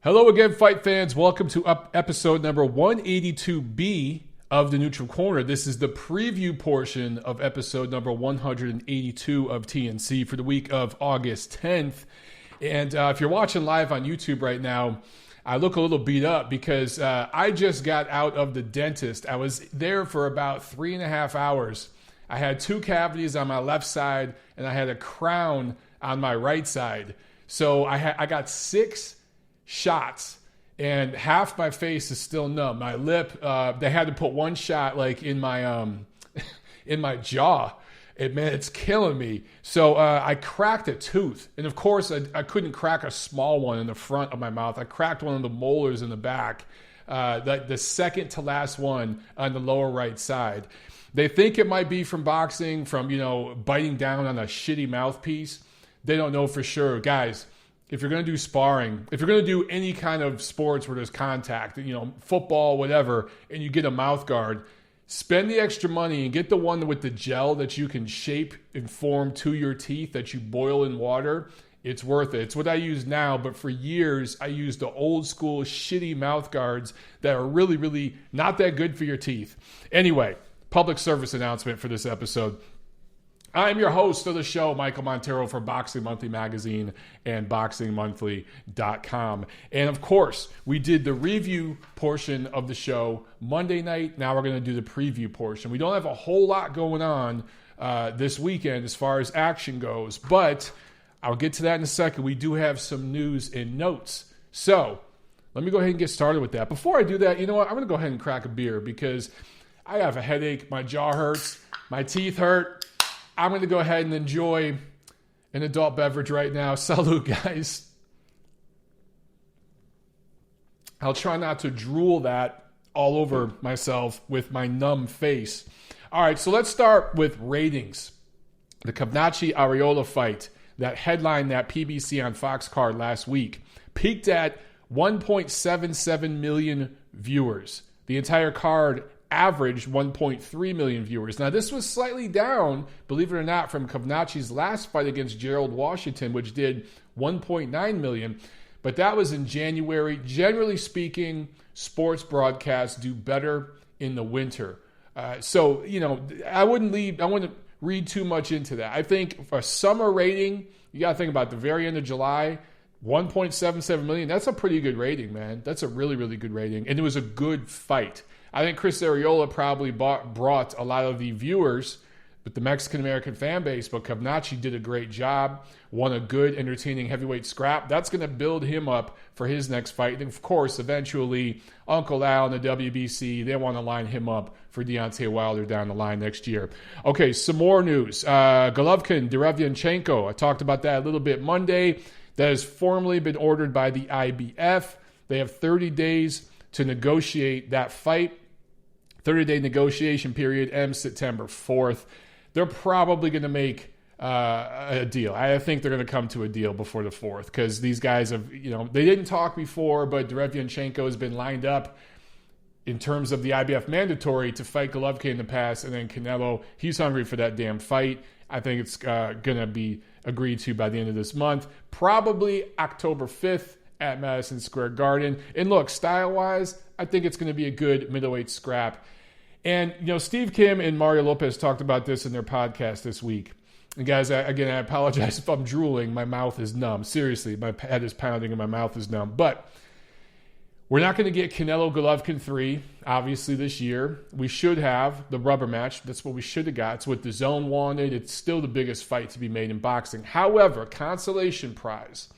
Hello again, fight fans. Welcome to episode number 182B of the Neutral Corner. This is the preview portion of episode number 182 of TNC for the week of August 10th. And if you're watching live on YouTube right now, I look a little beat up because I just got out of the dentist. I was there for about 3.5 hours. I had 2 cavities on my left side and I had a crown on my right side. So I got 6 shots and half my face is still numb. My lip, they had to put 1 shot like in my in my jaw. It's killing me. So I cracked a tooth, and of course I couldn't crack a small one in the front of my mouth. I cracked one of the molars in the back, the second to last one on the lower right side. They think it might be from boxing, from biting down on a shitty mouthpiece. They don't know for sure, guys. If you're going to do sparring, if you're going to do any kind of sports where there's contact, football, whatever, and you get a mouth guard, spend the extra money and get the one with the gel that you can shape and form to your teeth that you boil in water. It's worth it. It's what I use now, but for years I used the old school shitty mouth guards that are really, really not that good for your teeth. Anyway, public service announcement for this episode. I'm your host of the show, Michael Montero for Boxing Monthly Magazine and BoxingMonthly.com. And of course, we did the review portion of the show Monday night. Now we're going to do the preview portion. We don't have a whole lot going on this weekend as far as action goes, but I'll get to that in a second. We do have some news and notes. So let me go ahead and get started with that. Before I do that, you know what? I'm going to go ahead and crack a beer because I have a headache. My jaw hurts. My teeth hurt. I'm going to go ahead and enjoy an adult beverage right now. Salud, guys. I'll try not to drool that all over myself with my numb face. All right, so let's start with ratings. The Kavnachi-Arreola fight that headlined that PBC on Fox card last week peaked at 1.77 million viewers. The entire card averaged 1.3 million viewers. Now, this was slightly down, believe it or not, from Kavnachi's last fight against Gerald Washington, which did 1.9 million. But that was in January. Generally speaking, sports broadcasts do better in the winter. So, I wouldn't read too much into that. I think for a summer rating, you got to think about the very end of July, 1.77 million. That's a pretty good rating, man. That's a really, really good rating. And it was a good fight. I think Chris Arreola probably brought a lot of the viewers with the Mexican-American fan base, but Kavnachi did a great job, won a good, entertaining heavyweight scrap. That's going to build him up for his next fight. And, of course, eventually, Uncle Al and the WBC, they want to line him up for Deontay Wilder down the line next year. Okay, some more news. Golovkin, Derevyanchenko, I talked about that a little bit Monday. That has formally been ordered by the IBF. They have 30 days to negotiate that fight. 30-day negotiation period ends September 4th. They're probably going to make a deal. I think they're going to come to a deal before the 4th because these guys have, they didn't talk before, but Derevyanchenko has been lined up in terms of the IBF mandatory to fight Golovkin in the past, and then Canelo, he's hungry for that damn fight. I think it's going to be agreed to by the end of this month, probably October 5th. At Madison Square Garden. And look, style-wise, I think it's going to be a good middleweight scrap. And, Steve Kim and Mario Lopez talked about this in their podcast this week. And guys, I apologize if I'm drooling. My mouth is numb. Seriously, my head is pounding and my mouth is numb. But we're not going to get Canelo Golovkin 3, obviously, this year. We should have the rubber match. That's what we should have got. It's what the Zone wanted. It's still the biggest fight to be made in boxing. However, consolation prize.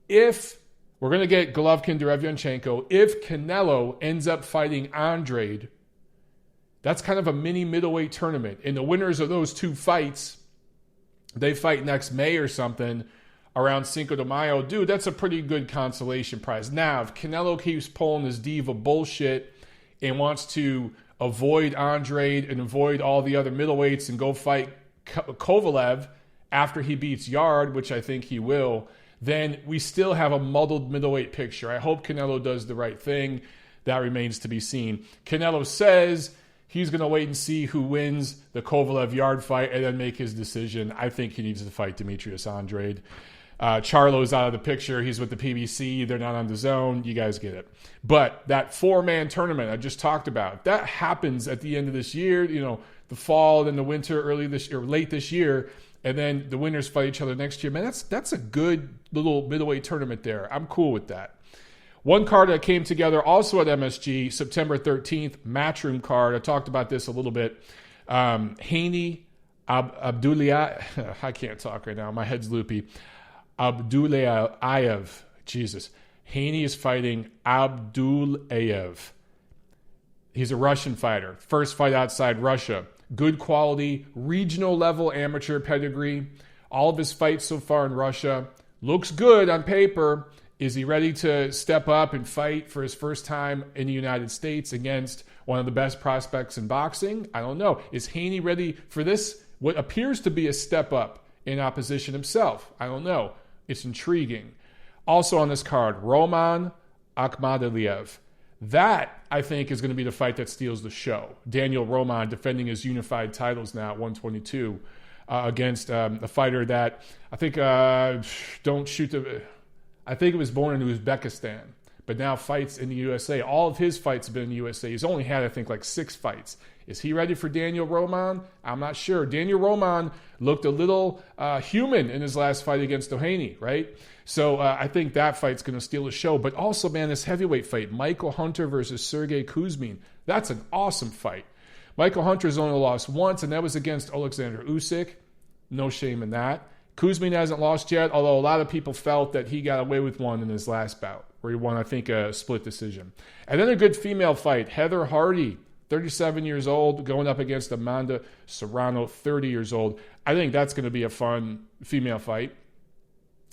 If we're going to get Golovkin, Derevyanchenko. If Canelo ends up fighting Andrade, that's kind of a mini middleweight tournament. And the winners of those 2 fights, they fight next May or something around Cinco de Mayo. Dude, that's a pretty good consolation prize. Now, if Canelo keeps pulling his diva bullshit and wants to avoid Andrade and avoid all the other middleweights and go fight Kovalev after he beats Yard, which I think he will, then we still have a muddled middleweight picture. I hope Canelo does the right thing. That remains to be seen. Canelo says he's going to wait and see who wins the Kovalev Yard fight and then make his decision. I think he needs to fight Demetrius Andrade. Charlo's out of the picture. He's with the PBC. They're not on the zone. You guys get it. But that 4-man tournament I just talked about, that happens at the end of this year, the fall, then the winter, late this year, and then the winners fight each other next year. Man, that's a good little middleweight tournament there. I'm cool with that. One card that came together also at MSG, September 13th, Matchroom card. I talked about this a little bit. Haney Abdullayev. I can't talk right now. My head's loopy. Abdullayev. Jesus. Haney is fighting Abdullayev. He's a Russian fighter. First fight outside Russia. Good quality, regional level amateur pedigree. All of his fights so far in Russia. Looks good on paper. Is he ready to step up and fight for his first time in the United States against one of the best prospects in boxing? I don't know. Is Haney ready for this, what appears to be a step up in opposition himself? I don't know. It's intriguing. Also on this card, Roman Akhmadaliev. That, I think, is going to be the fight that steals the show. Daniel Roman defending his unified titles now at 122 against a fighter that I think I think he was born in Uzbekistan, but now fights in the USA. All of his fights have been in the USA. He's only had, I think, like 6 fights. Is he ready for Daniel Roman? I'm not sure. Daniel Roman looked a little human in his last fight against Doheny, right? So I think that fight's going to steal the show. But also, man, this heavyweight fight, Michael Hunter versus Sergey Kuzmin, that's an awesome fight. Michael Hunter's only lost once, and that was against Alexander Usyk. No shame in that. Kuzmin hasn't lost yet, although a lot of people felt that he got away with one in his last bout, where he won, I think, a split decision. And then a good female fight, Heather Hardy, 37 years old, going up against Amanda Serrano, 30 years old. I think that's going to be a fun female fight.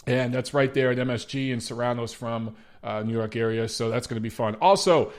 And that's right there at MSG, and Serrano's from New York area, so that's going to be fun. Also,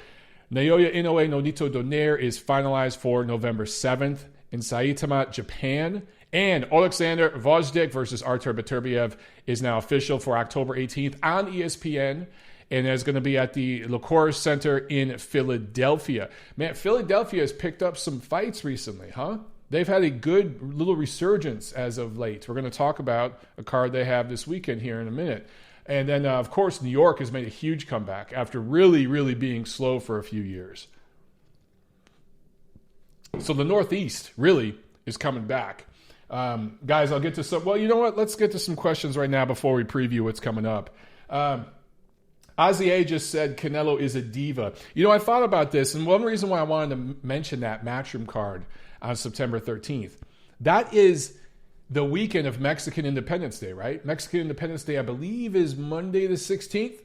Naoya Inoue Nonito Donaire is finalized for November 7th in Saitama, Japan. And Alexander Vojdik versus Artur Beterbiev is now official for October 18th on ESPN, and is going to be at the Liquor Center in Philadelphia. Man, Philadelphia has picked up some fights recently, huh? They've had a good little resurgence as of late. We're going to talk about a card they have this weekend here in a minute. And then, of course, New York has made a huge comeback after really, really being slow for a few years. So the Northeast really is coming back. Guys, I'll get to some. Well, you know what? Let's get to some questions right now before we preview what's coming up. Ozzy A just said Canelo is a diva. You know, I thought about this, and one reason why I wanted to mention that Matchroom card on September 13th, that is the weekend of Mexican Independence Day, right? Mexican Independence Day, I believe, is Monday the 16th.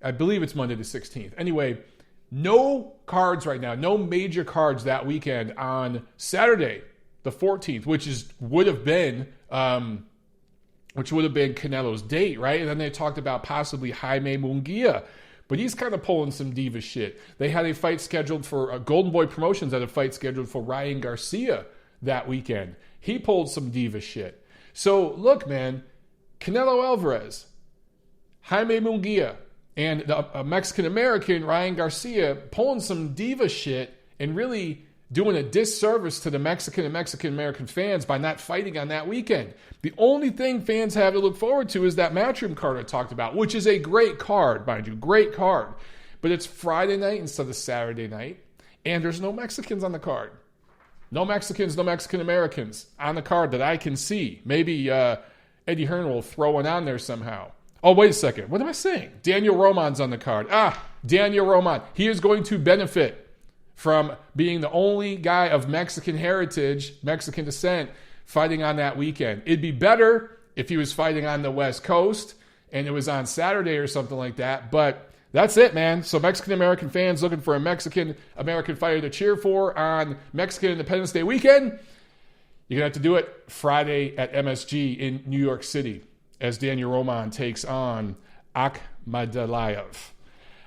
I believe it's Monday the 16th. Anyway, no cards right now, no major cards that weekend on Saturday the 14th, which would have been Canelo's date, right? And then they talked about possibly Jaime Munguia, but he's kind of pulling some diva shit. They had a fight scheduled for Golden Boy Promotions, had a fight scheduled for Ryan Garcia that weekend. He pulled some diva shit. So look, man, Canelo Alvarez, Jaime Munguia, and a Mexican-American, Ryan Garcia, pulling some diva shit and really doing a disservice to the Mexican and Mexican-American fans by not fighting on that weekend. The only thing fans have to look forward to is that Matchroom card I talked about, which is a great card, mind you, great card. But it's Friday night instead of Saturday night, and there's no Mexicans on the card. No Mexicans, no Mexican-Americans on the card that I can see. Maybe Eddie Hearn will throw one on there somehow. Oh, wait a second. What am I saying? Daniel Roman's on the card. Daniel Roman. He is going to benefit from being the only guy of Mexican heritage, Mexican descent, fighting on that weekend. It'd be better if he was fighting on the West Coast and it was on Saturday or something like that, but that's it, man. So Mexican-American fans looking for a Mexican-American fighter to cheer for on Mexican Independence Day weekend, you're going to have to do it Friday at MSG in New York City as Daniel Roman takes on Akhmadaliev.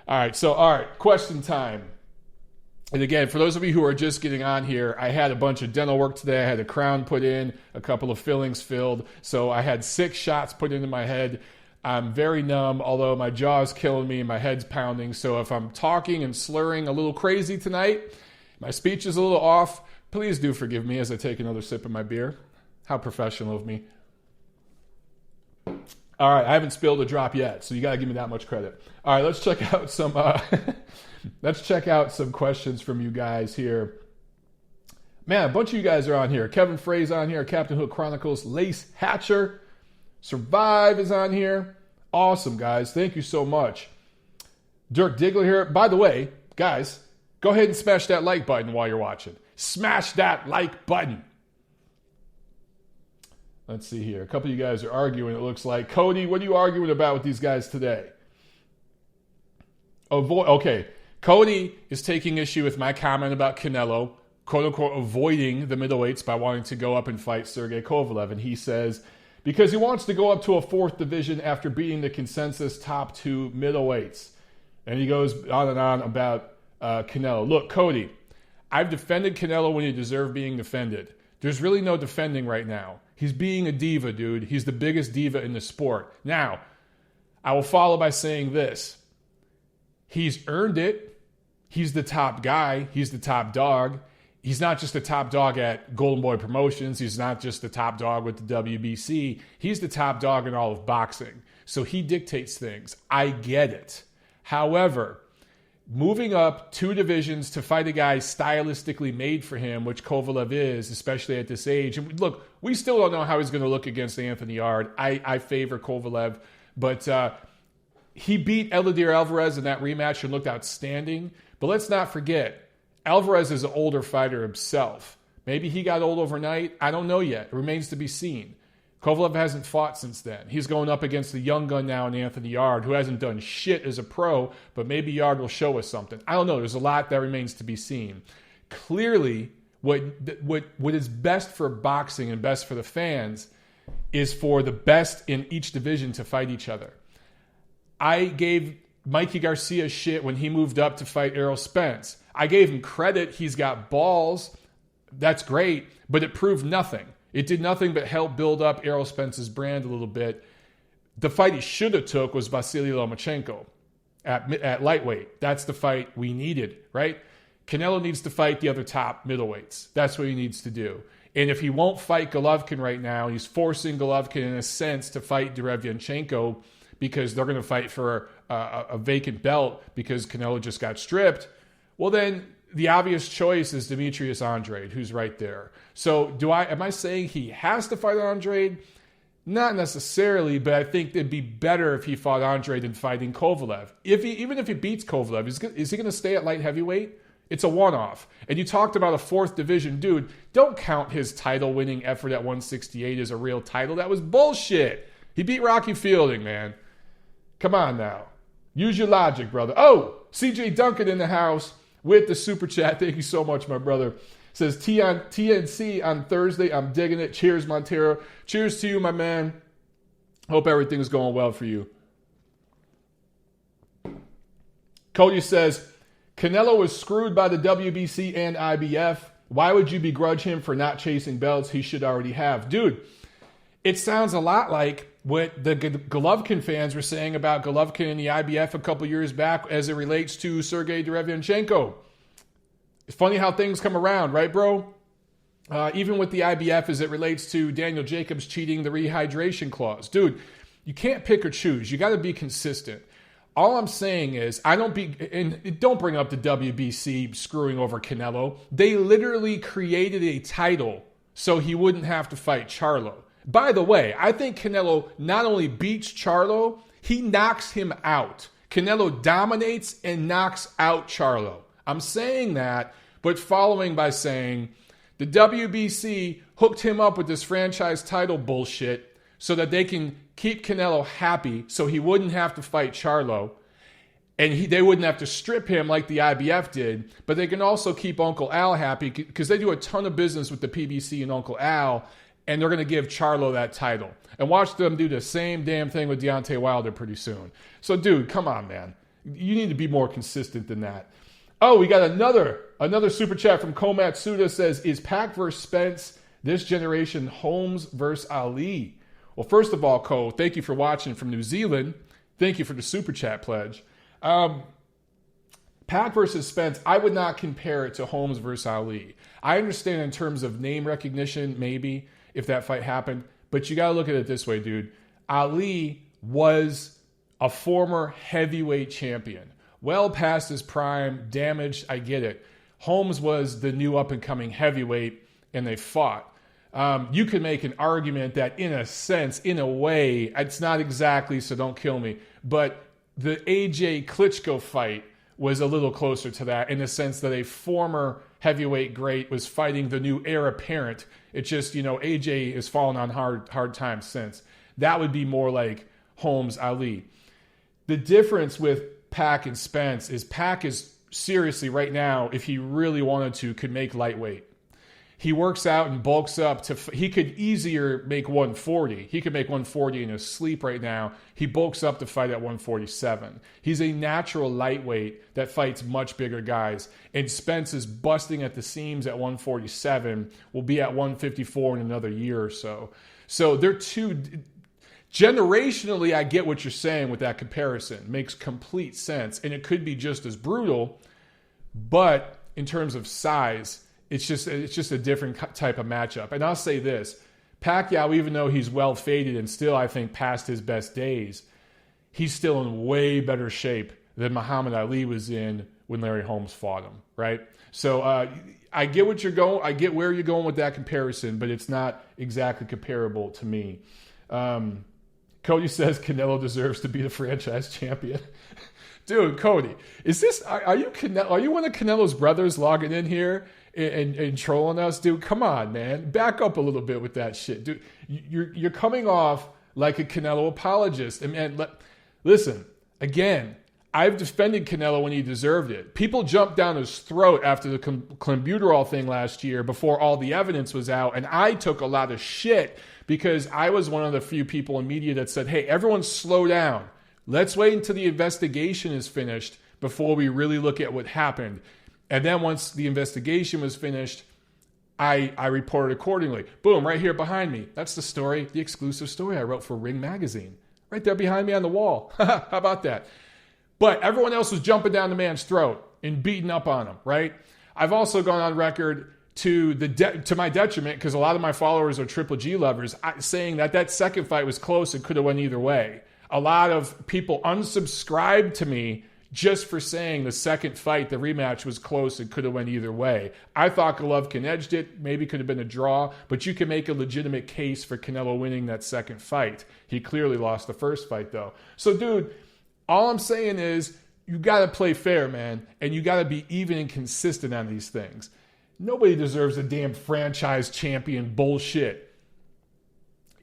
All right, question time. And again, for those of you who are just getting on here, I had a bunch of dental work today. I had a crown put in, a couple of fillings filled. So I had 6 shots put into my head. I'm very numb, although my jaw is killing me and my head's pounding. So if I'm talking and slurring a little crazy tonight, my speech is a little off, please do forgive me as I take another sip of my beer. How professional of me. All right, I haven't spilled a drop yet, so you got to give me that much credit. All right, let's check out some let's check out some questions from you guys here. Man, a bunch of you guys are on here. Kevin Frey's on here. Captain Hook Chronicles. Lace Hatcher. Survive is on here. Awesome, guys. Thank you so much. Dirk Diggler here. By the way, guys, go ahead and smash that like button while you're watching. Smash that like button. Let's see here. A couple of you guys are arguing, it looks like. Cody, what are you arguing about with these guys today? Okay. Cody is taking issue with my comment about Canelo, quote-unquote, avoiding the middleweights by wanting to go up and fight Sergey Kovalev. And he says, because he wants to go up to a fourth division after beating the consensus top 2 middleweights. And he goes on and on about Canelo. Look, Cody, I've defended Canelo when he deserved being defended. There's really no defending right now. He's being a diva, dude. He's the biggest diva in the sport. Now, I will follow by saying this. He's earned it. He's the top guy. He's the top dog. He's not just the top dog at Golden Boy Promotions. He's not just the top dog with the WBC. He's the top dog in all of boxing. So he dictates things. I get it. However, moving up 2 divisions to fight a guy stylistically made for him, which Kovalev is, especially at this age. And look, we still don't know how he's going to look against Anthony Yard. I favor Kovalev, but he beat Eleider Alvarez in that rematch and looked outstanding. But let's not forget, Alvarez is an older fighter himself. Maybe he got old overnight. I don't know yet. It remains to be seen. Kovalev hasn't fought since then. He's going up against the young gun now in Anthony Yard, who hasn't done shit as a pro, but maybe Yard will show us something. I don't know. There's a lot that remains to be seen. Clearly, what is best for boxing and best for the fans is for the best in each division to fight each other. I gave Mikey Garcia shit when he moved up to fight Errol Spence. I gave him credit. He's got balls. That's great, but it proved nothing. It did nothing but help build up Errol Spence's brand a little bit. The fight he should have took was Vasily Lomachenko at lightweight. That's the fight we needed, right? Canelo needs to fight the other top middleweights. That's what he needs to do. And if he won't fight Golovkin right now, he's forcing Golovkin in a sense to fight Derevyanchenko because they're going to fight for a vacant belt because Canelo just got stripped. Well, then the obvious choice is Demetrius Andrade, who's right there. So am I saying he has to fight Andrade? Not necessarily, but I think it'd be better if he fought Andrade than fighting Kovalev. Even if he beats Kovalev, is he going to stay at light heavyweight? It's a one-off. And you talked about a 4th division. Dude, don't count his title-winning effort at 168 as a real title. That was bullshit. He beat Rocky Fielding, man. Come on now. Use your logic, brother. Oh, CJ Duncan in the house with the super chat. Thank you so much, my brother. Says TNC on Thursday. I'm digging it. Cheers, Montero. Cheers to you, my man. Hope everything's going well for you. Cody says, Canelo was screwed by the WBC and IBF. Why would you begrudge him for not chasing belts he should already have? Dude, it sounds a lot like what the Golovkin fans were saying about Golovkin and the IBF a couple years back as it relates to Sergey Derevyanchenko. It's funny how things come around, right, bro? Even with the IBF as it relates to Daniel Jacobs cheating the rehydration clause. Dude, you can't pick or choose. You got to be consistent. All I'm saying is, don't bring up the WBC screwing over Canelo. They literally created a title so he wouldn't have to fight Charlo. By the way, I think Canelo not only beats Charlo, he knocks him out. Canelo dominates and knocks out Charlo. I'm saying that, but following by saying the WBC hooked him up with this franchise title bullshit so that they can keep Canelo happy so he wouldn't have to fight Charlo. And they wouldn't have to strip him like the IBF did, but they can also keep Uncle Al happy because they do a ton of business with the PBC and Uncle Al, and they're going to give Charlo that title. And watch them do the same damn thing with Deontay Wilder pretty soon. So, dude, come on, man. You need to be more consistent than that. Oh, we got another super chat from Komatsuda says, is Pac versus Spence this generation Holmes versus Ali? Well, first of all, Ko, thank you for watching from New Zealand. Thank you for the super chat pledge. Pac versus Spence, I would not compare it to Holmes versus Ali. I understand in terms of name recognition, maybe, if that fight happened, but you got to look at it this way, dude. Ali was a former heavyweight champion. Well past his prime, damaged, I get it. Holmes was the new up-and-coming heavyweight, and they fought. You could make an argument that in a sense, in a way, it's not exactly, so don't kill me, but the AJ Klitschko fight was a little closer to that in the sense that a former heavyweight great was fighting the new heir apparent. It's just, AJ has fallen on hard times since. That would be more like Holmes Ali. The difference with Pac and Spence is Pac is seriously right now, if he really wanted to, could make lightweight. He works out and bulks up he could easier make 140. He could make 140 in his sleep right now. He bulks up to fight at 147. He's a natural lightweight that fights much bigger guys. And Spence is busting at the seams at 147, will be at 154 in another year or so. So they're two. Generationally, I get what you're saying with that comparison. Makes complete sense. And it could be just as brutal, but in terms of size, it's just a different type of matchup. And I'll say this, Pacquiao, even though he's well faded and still, I think, past his best days, he's still in way better shape than Muhammad Ali was in when Larry Holmes fought him, right? So I get what you're going. I get where you're going with that comparison, but it's not exactly comparable to me. Cody says Canelo deserves to be the franchise champion. Dude, Cody, are you one of Canelo's brothers logging in here and trolling us? Dude, come on, man. Back up a little bit with that shit. Dude, you're coming off like a Canelo apologist. And listen, again, I've defended Canelo when he deserved it. People jumped down his throat after the clenbuterol thing last year before all the evidence was out, and I took a lot of shit because I was one of the few people in media that said, hey, everyone slow down. Let's wait until the investigation is finished before we really look at what happened. And then once the investigation was finished, I reported accordingly. Boom, right here behind me. That's the story, the exclusive story I wrote for Ring Magazine. Right there behind me on the wall. How about that? But everyone else was jumping down the man's throat and beating up on him, right? I've also gone on record to my detriment, because a lot of my followers are Triple G lovers, saying that second fight was close and could have went either way. A lot of people unsubscribed to me just for saying the second fight, the rematch, was close and could have went either way. I thought Golovkin edged it, maybe could have been a draw, but you can make a legitimate case for Canelo winning that second fight. He clearly lost the first fight, though. So, dude, all I'm saying is you got to play fair, man, and you got to be even and consistent on these things. Nobody deserves a damn franchise champion bullshit.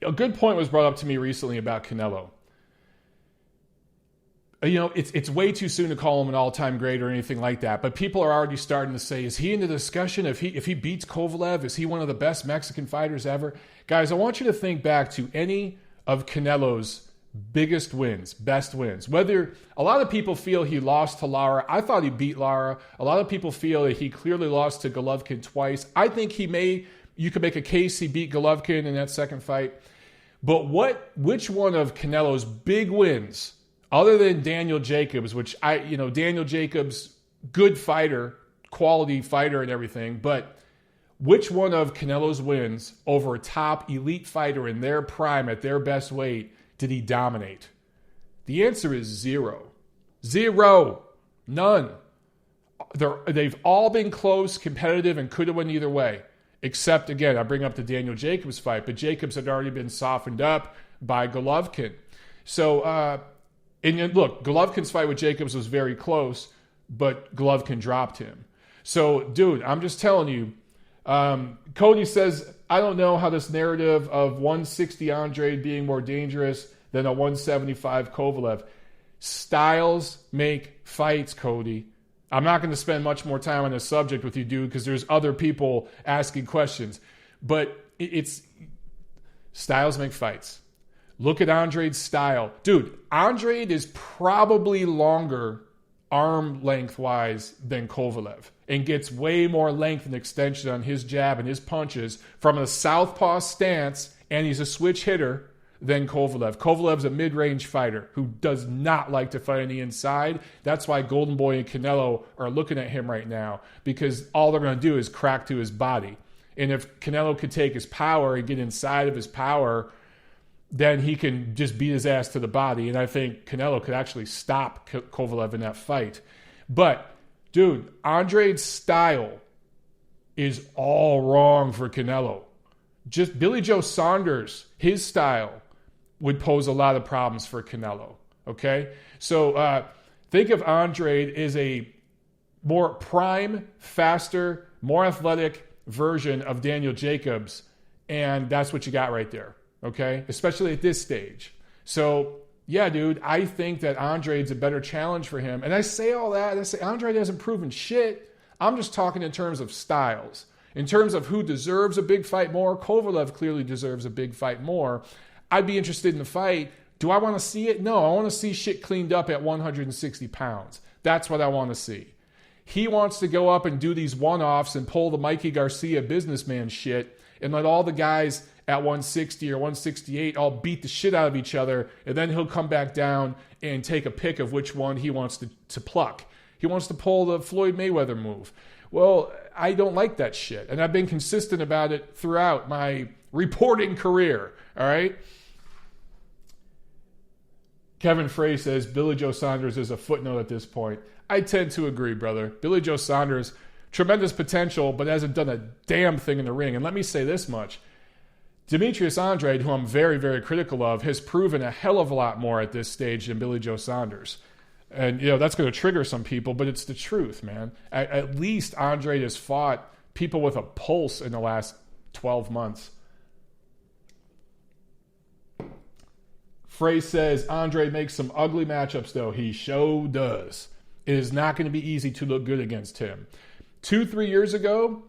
A good point was brought up to me recently about Canelo. It's way too soon to call him an all-time great or anything like that, but people are already starting to say, is he in the discussion? If he beats Kovalev, is he one of the best Mexican fighters ever? Guys, I want you to think back to any of Canelo's biggest wins, best wins. Whether a lot of people feel he lost to Lara. I thought he beat Lara. A lot of people feel that he clearly lost to Golovkin twice. I think you could make a case he beat Golovkin in that second fight. But which one of Canelo's big wins, other than Daniel Jacobs, Daniel Jacobs, good fighter, quality fighter and everything, but which one of Canelo's wins over a top elite fighter in their prime at their best weight did he dominate? The answer is zero. Zero. None. They've all been close, competitive, and could have went either way. Except, again, I bring up the Daniel Jacobs fight, but Jacobs had already been softened up by Golovkin. So, and look, Golovkin's fight with Jacobs was very close, but Golovkin dropped him. So, dude, I'm just telling you, Cody says, I don't know how this narrative of 160 Andre being more dangerous than a 175 Kovalev. Styles make fights, Cody. I'm not going to spend much more time on this subject with you, dude, because there's other people asking questions. But it's styles make fights. Look at Andre's style. Dude, Andre is probably longer arm length-wise than Kovalev and gets way more length and extension on his jab and his punches from a southpaw stance, and he's a switch hitter, than Kovalev. Kovalev's a mid-range fighter who does not like to fight on the inside. That's why Golden Boy and Canelo are looking at him right now, because all they're going to do is crack to his body. And if Canelo could take his power and get inside of his power, then he can just beat his ass to the body. And I think Canelo could actually stop Kovalev in that fight. But, dude, Andrade's style is all wrong for Canelo. Just Billy Joe Saunders, his style would pose a lot of problems for Canelo. Okay? So think of Andrade as a more prime, faster, more athletic version of Daniel Jacobs. And that's what you got right there. Okay? Especially at this stage. So, yeah, dude, I think that Andrade's a better challenge for him. And I say all that, and I say Andrade hasn't proven shit. I'm just talking in terms of styles. In terms of who deserves a big fight more, Kovalev clearly deserves a big fight more. I'd be interested in the fight. Do I want to see it? No, I want to see shit cleaned up at 160 pounds. That's what I want to see. He wants to go up and do these one-offs and pull the Mikey Garcia businessman shit and let all the guys at 160 or 168 all beat the shit out of each other, and then he'll come back down and take a pick of which one he wants to pluck. He wants to pull the Floyd Mayweather move. Well, I don't like that shit, and I've been consistent about it throughout my reporting career, all right? Kevin Frey says, Billy Joe Saunders is a footnote at this point. I tend to agree, brother. Billy Joe Saunders, tremendous potential, but hasn't done a damn thing in the ring. And let me say this much. Demetrius Andrade, who I'm very, very critical of, has proven a hell of a lot more at this stage than Billy Joe Saunders. And, that's going to trigger some people, but it's the truth, man. At least Andrade has fought people with a pulse in the last 12 months. Frey says, Andrade makes some ugly matchups, though. He sure does. It is not going to be easy to look good against him. 2-3 years ago,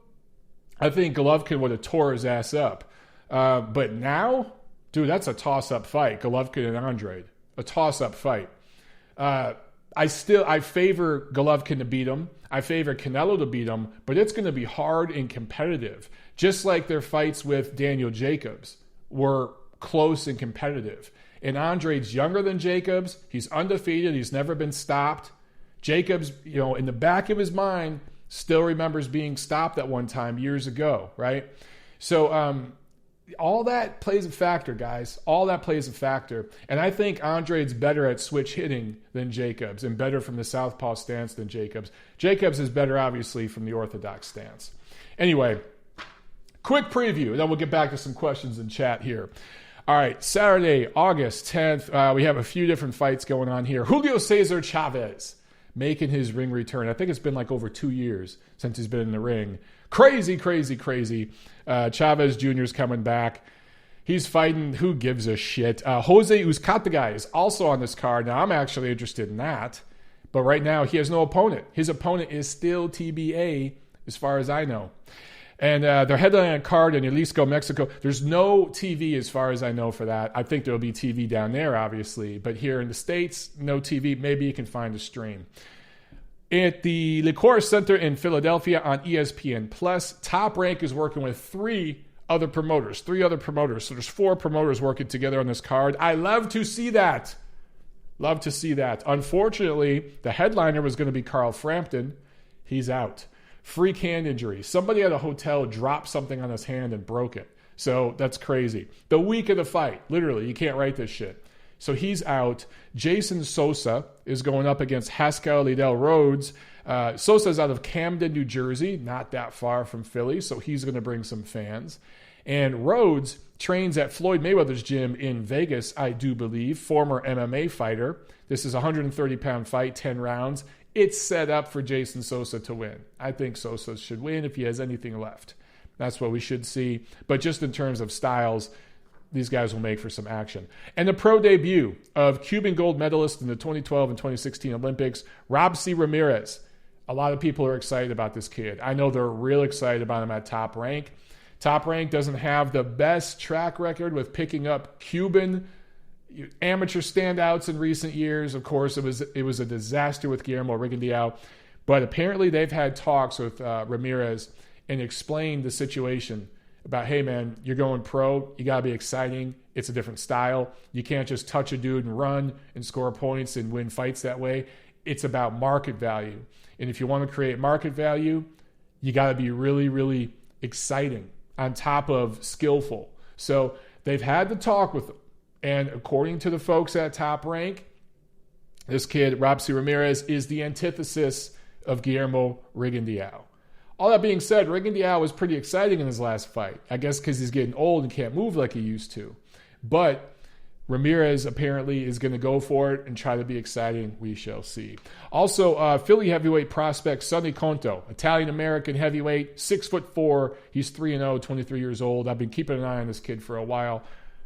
I think Golovkin would have tore his ass up. But now, dude, that's a toss-up fight. Golovkin and Andrade. A toss-up fight. I favor Golovkin to beat him. I favor Canelo to beat him. But it's going to be hard and competitive. Just like their fights with Daniel Jacobs were close and competitive. And Andrade's younger than Jacobs. He's undefeated. He's never been stopped. Jacobs, in the back of his mind, still remembers being stopped at one time years ago, right? So, all that plays a factor, guys. All that plays a factor. And I think Andrade's better at switch hitting than Jacobs and better from the southpaw stance than Jacobs. Jacobs is better, obviously, from the orthodox stance. Anyway, quick preview, then we'll get back to some questions in chat here. All right, Saturday, August 10th, we have a few different fights going on here. Julio Cesar Chavez making his ring return. I think it's been like over 2 years since he's been in the ring. Crazy, crazy, crazy. Chavez Jr. is coming back. He's fighting, who gives a shit? Jose Uzcategui is also on this card. Now, I'm actually interested in that. But right now, he has no opponent. His opponent is still TBA, as far as I know. And they're headlining a card in Jalisco, Mexico. There's no TV, as far as I know, for that. I think there'll be TV down there, obviously. But here in the States, no TV. Maybe you can find a stream. At the Liquor Center in Philadelphia on ESPN+, Top Rank is working with three other promoters. So there's 4 promoters working together on this card. I love to see that. Love to see that. Unfortunately, the headliner was going to be Carl Frampton. He's out. Freak hand injury. Somebody at a hotel dropped something on his hand and broke it. So that's crazy. The week of the fight. Literally, you can't write this shit. So he's out. Jason Sosa is going up against Haskell Liddell Rhodes. Sosa's out of Camden, New Jersey, not that far from Philly, so he's going to bring some fans. And Rhodes trains at Floyd Mayweather's gym in Vegas, I do believe, former MMA fighter. This is a 130-pound fight, 10 rounds. It's set up for Jason Sosa to win. I think Sosa should win if he has anything left. That's what we should see. But just in terms of styles, these guys will make for some action. And the pro debut of Cuban gold medalist in the 2012 and 2016 Olympics, Rob C. Ramirez. A lot of people are excited about this kid. I know they're real excited about him at Top Rank. Top Rank doesn't have the best track record with picking up Cuban amateur standouts in recent years. Of course, it was a disaster with Guillermo Rigondeaux. But apparently they've had talks with Ramirez and explained the situation about, hey, man, you're going pro. You got to be exciting. It's a different style. You can't just touch a dude and run and score points and win fights that way. It's about market value. And if you want to create market value, you got to be really, really exciting on top of skillful. So they've had the talk with And according to the folks at Top Rank, this kid, Robson Ramirez, is the antithesis of Guillermo Rigondeaux. All that being said, Rigondeaux was pretty exciting in his last fight. I guess because he's getting old and can't move like he used to. But Ramirez apparently is going to go for it and try to be exciting. We shall see. Also, Philly heavyweight prospect Sonny Conto, Italian-American heavyweight, 6'4". He's 3-0, 23 years old. I've been keeping an eye on this kid for a while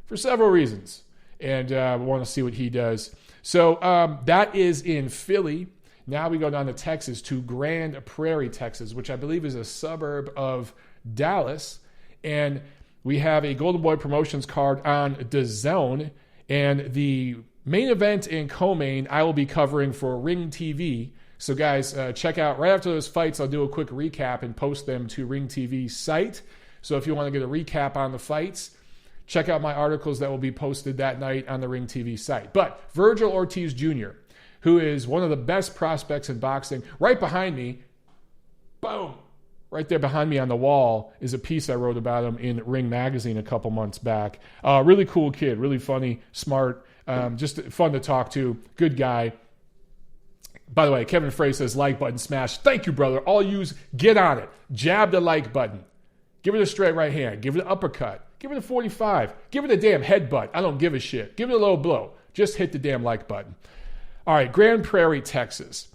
for several reasons. And I want to see what he does. So that is in Philly. Now we go down to Texas, to Grand Prairie, Texas, which I believe is a suburb of Dallas. And we have a Golden Boy Promotions card on DAZN. And the main event in co-main, I will be covering for Ring TV. So guys, check out, right after those fights, I'll do a quick recap and post them to Ring TV's site. So if you want to get a recap on the fights, check out my articles that will be posted that night on the Ring TV site. But Vergil Ortiz Jr., who is one of the best prospects in boxing, right behind me, boom, right there behind me on the wall is a piece I wrote about him in Ring Magazine a couple months back. Really cool kid, really funny, smart, just fun to talk to, good guy. By the way, Kevin Frey says like button smash. Thank you, brother. All use, get on it. Jab the like button. Give it a straight right hand. Give it an uppercut. Give it a 45. Give it a damn headbutt. I don't give a shit. Give it a low blow. Just hit the damn like button. All right, Grand Prairie, Texas.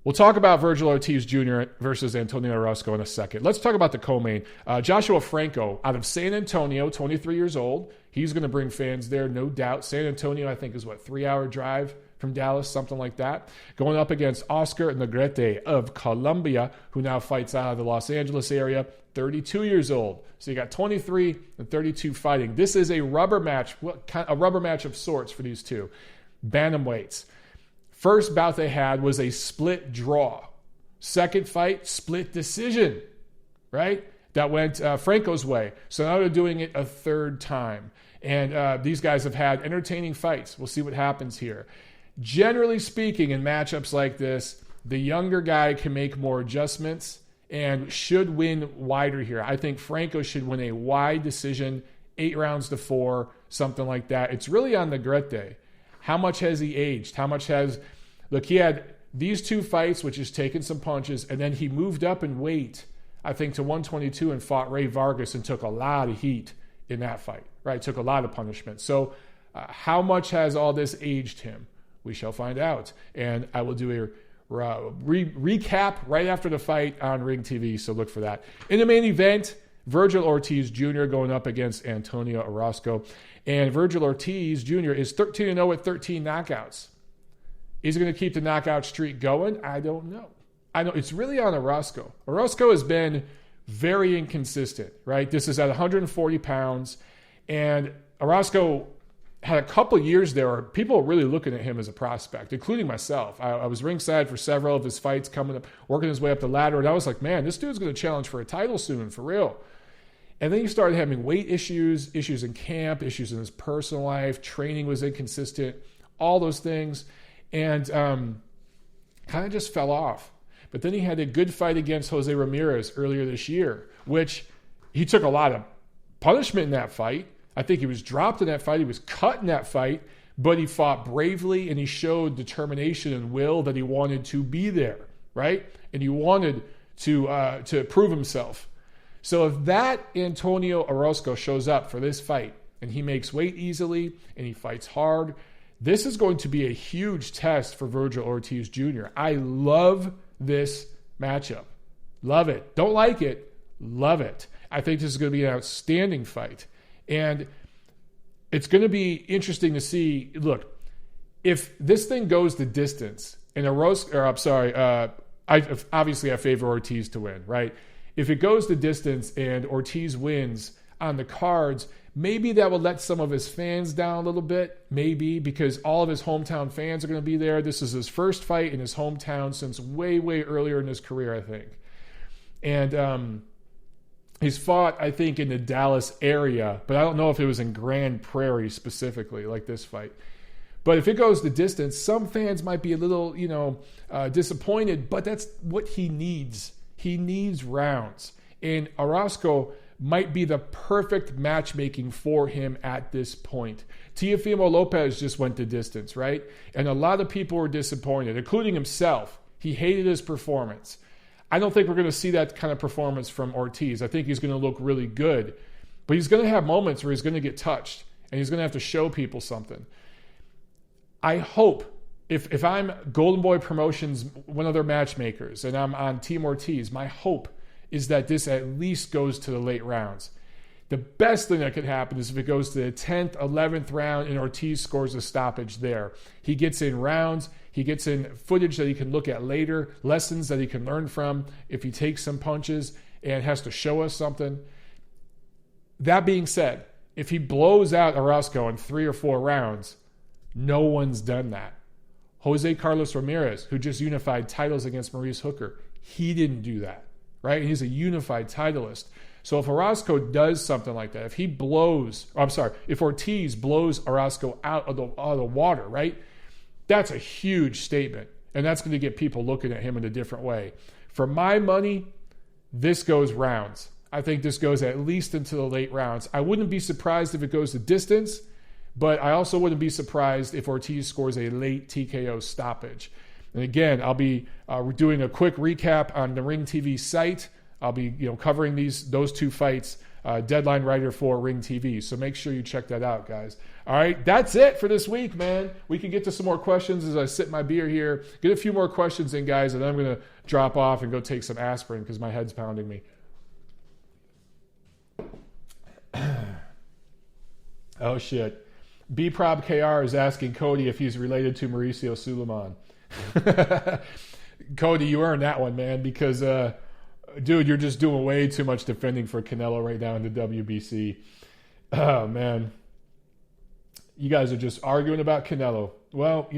We'll talk about Vergil Ortiz Jr. versus Antonio Orozco in a second. Let's talk about the co-main. Joshua Franco out of San Antonio, 23 years old. He's going to bring fans there, no doubt. San Antonio, I think, is 3-hour drive from Dallas, something like that. Going up against Oscar Negrete of Colombia, who now fights out of the Los Angeles area, 32 years old. So you got 23 and 32 fighting. This is a rubber match, a rubber match of sorts for these two. Bantamweights. First bout they had was a split draw. Second fight, split decision, right? That went Franco's way. So now they're doing it a third time. And these guys have had entertaining fights. We'll see what happens here. Generally speaking, in matchups like this, the younger guy can make more adjustments and should win wider here. I think Franco should win a wide decision, 8-4, something like that. It's really on Negrete. How much has he aged? Look, he had these two fights, which has taken some punches, and then he moved up in weight, I think, to 122 and fought Ray Vargas and took a lot of heat in that fight, right? Took a lot of punishment. So how much has all this aged him? We shall find out. And I will do a recap right after the fight on Ring TV, so look for that. In the main event, Vergil Ortiz Jr. going up against Antonio Orozco. And Vergil Ortiz Jr. is 13-0 with 13 knockouts. Is he going to keep the knockout streak going? I don't know. I know it's really on Orozco. Orozco has been very inconsistent, right? This is at 140 pounds. And Orozco had a couple years there where people were really looking at him as a prospect, including myself. I was ringside for several of his fights coming up, working his way up the ladder. And I was like, man, this dude's going to challenge for a title soon, for real. And then he started having weight issues in camp, issues in his personal life. Training was inconsistent, all those things. And kind of just fell off. But then he had a good fight against Jose Ramirez earlier this year, which he took a lot of punishment in that fight. I think he was dropped in that fight. He was cut in that fight. But he fought bravely, and he showed determination and will that he wanted to be there, right? And he wanted to prove himself. So if that Antonio Orozco shows up for this fight and he makes weight easily and he fights hard, this is going to be a huge test for Vergil Ortiz Jr. I love this matchup. Love it. Don't like it. Love it. I think this is going to be an outstanding fight. And it's going to be interesting to see, look, if this thing goes the distance and obviously I favor Ortiz to win, right? If it goes the distance and Ortiz wins on the cards, maybe that will let some of his fans down a little bit, maybe, because all of his hometown fans are going to be there. This is his first fight in his hometown since way, way earlier in his career, I think. And he's fought, I think, in the Dallas area, but I don't know if it was in Grand Prairie specifically, like this fight. But if it goes the distance, some fans might be a little, disappointed, but that's what he needs. He needs rounds. And Orozco, might be the perfect matchmaking for him at this point. Teofimo Lopez just went the distance, right? And a lot of people were disappointed, including himself. He hated his performance. I don't think we're going to see that kind of performance from Ortiz. I think he's going to look really good. But he's going to have moments where he's going to get touched, and he's going to have to show people something. I hope, if I'm Golden Boy Promotions, one of their matchmakers, and I'm on Team Ortiz, my hope is that this at least goes to the late rounds. The best thing that could happen is if it goes to the 10th, 11th round and Ortiz scores a stoppage there. He gets in rounds. He gets in footage that he can look at later, lessons that he can learn from if he takes some punches and has to show us something. That being said, if he blows out Orozco in 3 or 4 rounds, no one's done that. Jose Carlos Ramirez, who just unified titles against Maurice Hooker, he didn't do that, right? And he's a unified titleist. So if Orozco does something like that, if Ortiz blows Orozco out of the water, right? That's a huge statement. And that's going to get people looking at him in a different way. For my money, this goes rounds. I think this goes at least into the late rounds. I wouldn't be surprised if it goes the distance, but I also wouldn't be surprised if Ortiz scores a late TKO stoppage. And again, I'll be doing a quick recap on the Ring TV site. I'll be covering those 2 fights, deadline writer for Ring TV. So make sure you check that out, guys. All right, that's it for this week, man. We can get to some more questions as I sip my beer here. Get a few more questions in, guys, and then I'm going to drop off and go take some aspirin because my head's pounding me. Oh, shit. B-Prob KR is asking Cody if he's related to Mauricio Suleiman. Cody, you earned that one, man, because, dude, you're just doing way too much defending for Canelo right now in the WBC. Oh, man. You guys are just arguing about Canelo. Well,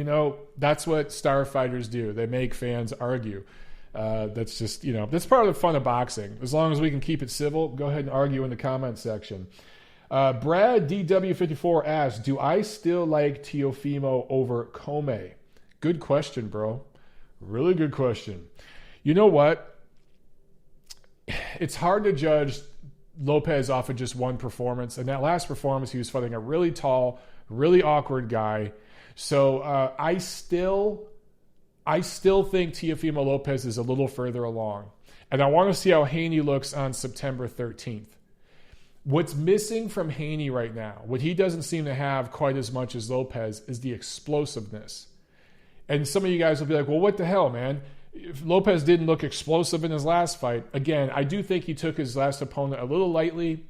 that's what star fighters do. They make fans argue. That's just, that's part of the fun of boxing. As long as we can keep it civil, go ahead and argue in the comments section. Brad DW54 asks, do I still like Teofimo over Comey? Good question, bro. Really good question. You know what? It's hard to judge Lopez off of just one performance. And that last performance, he was fighting a really tall, really awkward guy. So I still think Teofimo Lopez is a little further along. And I want to see how Haney looks on September 13th. What's missing from Haney right now, what he doesn't seem to have quite as much as Lopez, is the explosiveness. And some of you guys will be like, well, what the hell, man? If Lopez didn't look explosive in his last fight, again, I do think he took his last opponent a little lightly.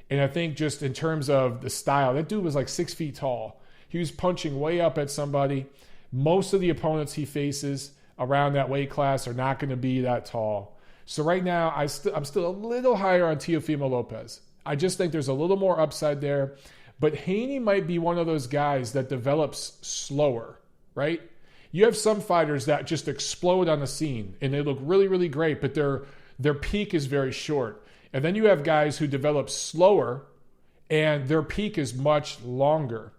And I think just in terms of the style, that dude was like 6 feet tall. He was punching way up at somebody. Most of the opponents he faces around that weight class are not going to be that tall. So right now, I'm still a little higher on Teofimo Lopez. I just think there's a little more upside there. But Haney might be one of those guys that develops slower, right? You have some fighters that just explode on the scene, and they look really, really great, but their peak is very short. And then you have guys who develop slower, and their peak is much longer.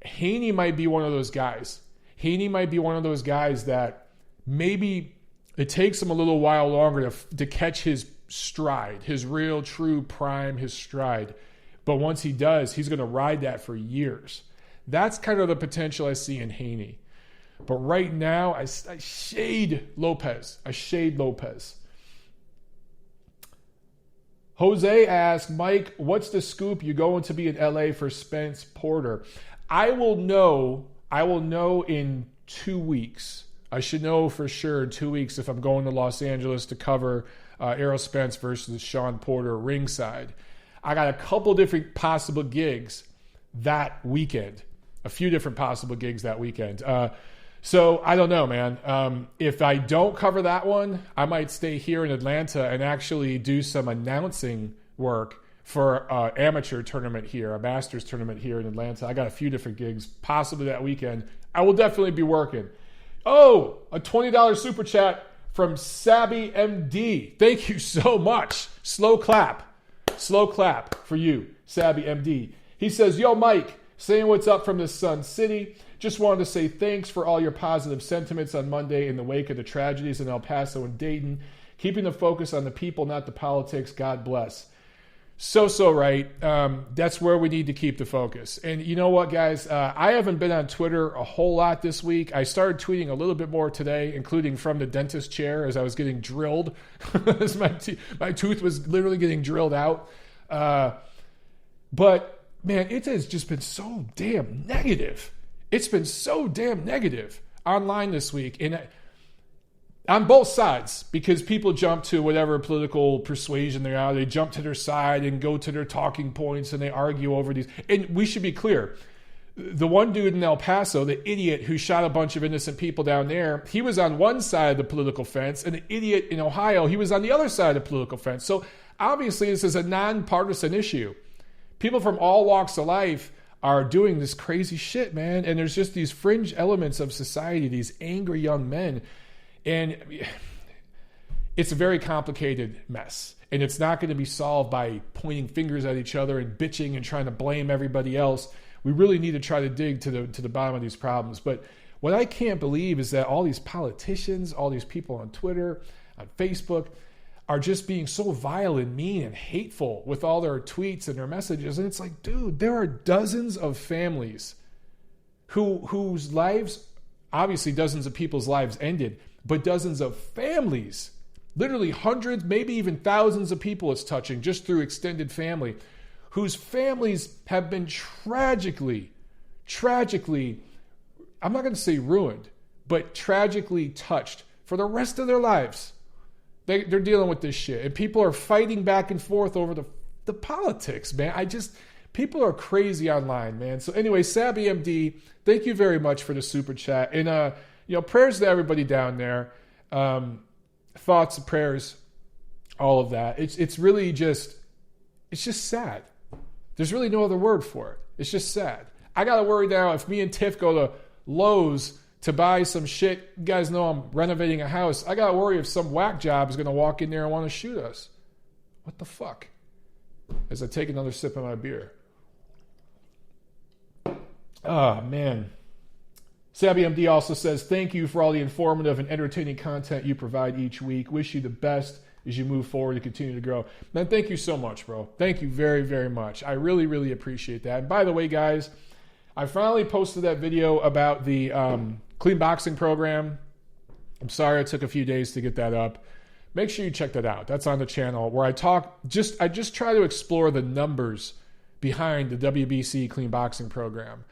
Haney might be one of those guys. Haney might be one of those guys that maybe it takes him a little while longer to catch his stride, his real, true prime, his stride. But once he does, he's going to ride that for years. That's kind of the potential I see in Haney. But right now, I shade Lopez. Jose asked, Mike, what's the scoop? You going to be in LA for Spence Porter? I will know in 2 weeks. I should know for sure in 2 weeks if I'm going to Los Angeles to cover Errol Spence versus Sean Porter ringside. I got a couple different possible gigs that weekend. A few different possible gigs that weekend. So I don't know, man. If I don't cover that one, I might stay here in Atlanta and actually do some announcing work for an amateur tournament here, a Masters tournament here in Atlanta. I got a few different gigs possibly that weekend. I will definitely be working. Oh, a $20 super chat from Sabby MD. Thank you so much. Slow clap for you, Sabby MD. He says, yo, Mike, saying what's up from the Sun City. Just wanted to say thanks for all your positive sentiments on Monday in the wake of the tragedies in El Paso and Dayton. Keeping the focus on the people, not the politics. God bless. So right. That's where we need to keep the focus. And you know what, guys? I haven't been on Twitter a whole lot this week. I started tweeting a little bit more today, including from the dentist chair as I was getting drilled. As my tooth was literally getting drilled out. But, man, it has just been so damn negative. It's been so damn negative online this week. And on both sides, because people jump to whatever political persuasion they are. They jump to their side and go to their talking points and they argue over these. And we should be clear. The one dude in El Paso, the idiot who shot a bunch of innocent people down there, he was on one side of the political fence, and the idiot in Ohio, he was on the other side of the political fence. So obviously this is a nonpartisan issue. People from all walks of life are doing this crazy shit, man. And there's just these fringe elements of society, these angry young men. And it's a very complicated mess. And it's not going to be solved by pointing fingers at each other and bitching and trying to blame everybody else. We really need to try to dig to the bottom of these problems. But what I can't believe is that all these politicians, all these people on Twitter, on Facebook, are just being so vile and mean and hateful with all their tweets and their messages. And it's like, dude, there are dozens of families whose lives, obviously dozens of people's lives ended, but dozens of families, literally hundreds, maybe even thousands of people it's touching just through extended family, whose families have been tragically, I'm not going to say ruined, but tragically touched for the rest of their lives. They're dealing with this shit. And people are fighting back and forth over the politics, man. People are crazy online, man. So anyway, Sabby MD, thank you very much for the super chat. And, prayers to everybody down there. Thoughts, prayers, all of that. It's really just, it's just sad. There's really no other word for it. It's just sad. I got to worry now if me and Tiff go to Lowe's to buy some shit. You guys know I'm renovating a house. I got to worry if some whack job is going to walk in there and want to shoot us. What the fuck? As I take another sip of my beer. Oh, man. Sabby MD also says, thank you for all the informative and entertaining content you provide each week. Wish you the best as you move forward and continue to grow. Man, thank you so much, bro. Thank you very, very much. I really, really appreciate that. And by the way, guys, I finally posted that video about the clean boxing program. I'm sorry it took a few days to get that up. Make sure you check that out. That's on the channel where I just try to explore the numbers behind the WBC clean boxing program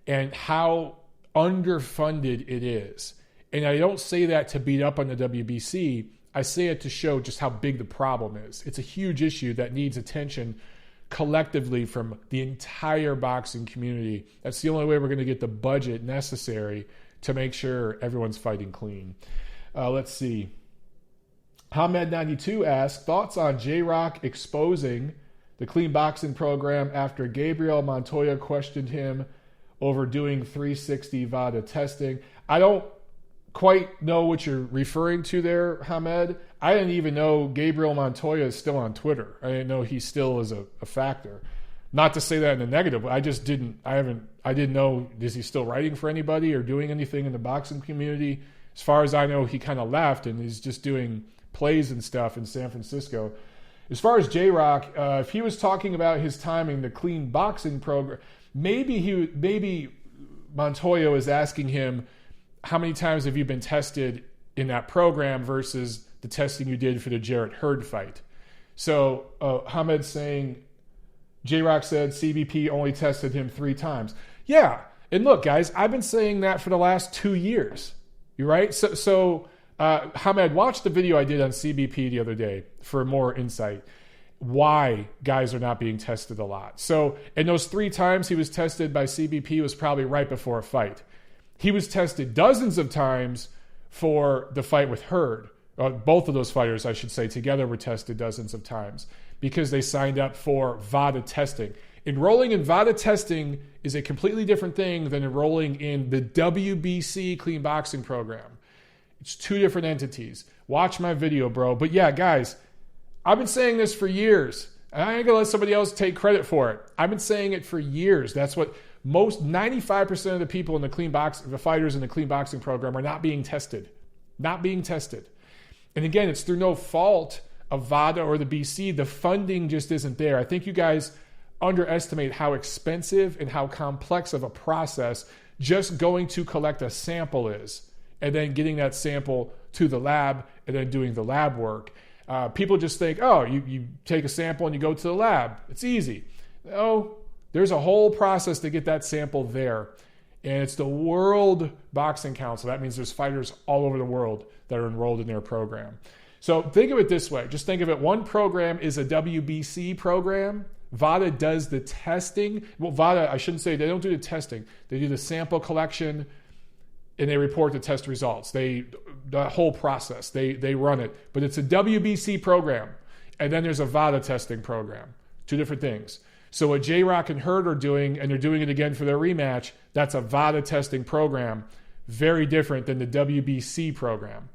and how underfunded it is. And I don't say that to beat up on the WBC. I say it to show just how big the problem is. It's a huge issue that needs attention collectively from the entire boxing community. That's the only way we're going to get the budget necessary to make sure everyone's fighting clean. Let's see. Hamed92 asks, thoughts on J-Rock exposing the clean boxing program after Gabriel Montoya questioned him over doing 360 VADA testing. I don't quite know what you're referring to there, Hamed. I didn't even know Gabriel Montoya is still on Twitter. I didn't know he still is a factor. Not to say that in a negative way. I didn't know, is he still writing for anybody or doing anything in the boxing community? As far as I know, he kind of left and he's just doing plays and stuff in San Francisco. As far as J-Rock, if he was talking about his time in the clean boxing program, maybe Montoya was asking him, how many times have you been tested in that program versus the testing you did for the Jarrett Hurd fight? So Hamed's saying, J-Rock said CBP only tested him 3 times. Yeah, and look, guys, I've been saying that for the last 2 years. You right? So Hamed, watch the video I did on CBP the other day for more insight. Why guys are not being tested a lot. So, and those 3 times he was tested by CBP was probably right before a fight. He was tested dozens of times for the fight with Hurd. Both of those fighters, I should say, together were tested dozens of times because they signed up for VADA testing. Enrolling in VADA testing is a completely different thing than enrolling in the WBC clean boxing program. It's 2 different entities. Watch my video, bro. But yeah, guys, I've been saying this for years. And I ain't going to let somebody else take credit for it. I've been saying it for years. That's what 95% of the people in the clean boxing, the fighters in the clean boxing program are not being tested. Not being tested. And again, it's through no fault a VADA or the BC, the funding just isn't there. I think you guys underestimate how expensive and how complex of a process just going to collect a sample is, and then getting that sample to the lab and then doing the lab work. People just think, oh, you take a sample and you go to the lab. It's easy. No, there's a whole process to get that sample there. And it's the World Boxing Council. That means there's fighters all over the world that are enrolled in their program. So think of it this way. Just think of it. One program is a WBC program. VADA does the testing. Well, VADA, I shouldn't say they don't do the testing. They do the sample collection and they report the test results. The whole process, they run it. But it's a WBC program. And then there's a VADA testing program. Two different things. So what J-Rock and Hurt are doing, and they're doing it again for their rematch, that's a VADA testing program. Very different than the WBC program.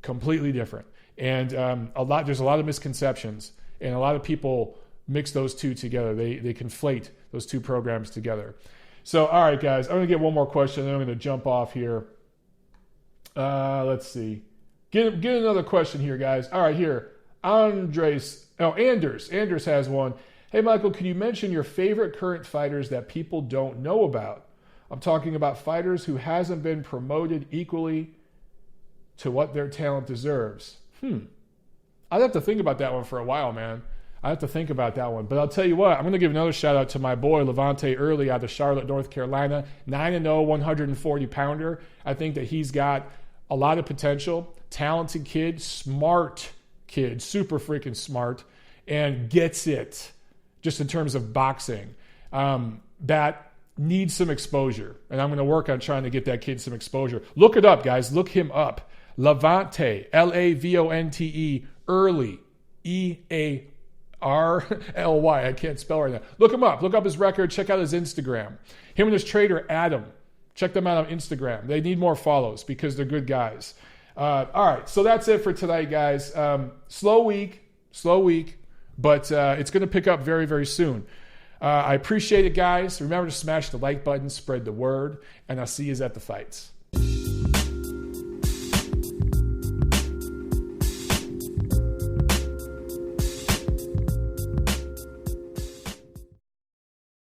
Completely different. And there's a lot of misconceptions. And a lot of people mix those two together. They conflate those two programs together. So, all right, guys, I'm going to get one more question, and then I'm going to jump off here. Let's see. Get another question here, guys. All right, here. Anders has one. Hey, Michael, can you mention your favorite current fighters that people don't know about? I'm talking about fighters who hasn't been promoted equally to what their talent deserves. I'd have to think about that one for a while, man. I have to think about that one. But I'll tell you what, I'm going to give another shout out to my boy, Levante Early out of Charlotte, North Carolina. 9-0, 140-pounder. I think that he's got a lot of potential. Talented kid, smart kid, super freaking smart, and gets it just in terms of boxing. That needs some exposure. And I'm going to work on trying to get that kid some exposure. Look it up, guys. Look him up. Levante, Lavonte, Early, EARLY. I can't spell right now. Look him up. Look up his record. Check out his Instagram. Him and his trader, Adam. Check them out on Instagram. They need more follows because they're good guys. All right. So that's it for tonight, guys. Slow week, but it's going to pick up very, very soon. I appreciate it, guys. Remember to smash the like button, spread the word, and I'll see you at the fights.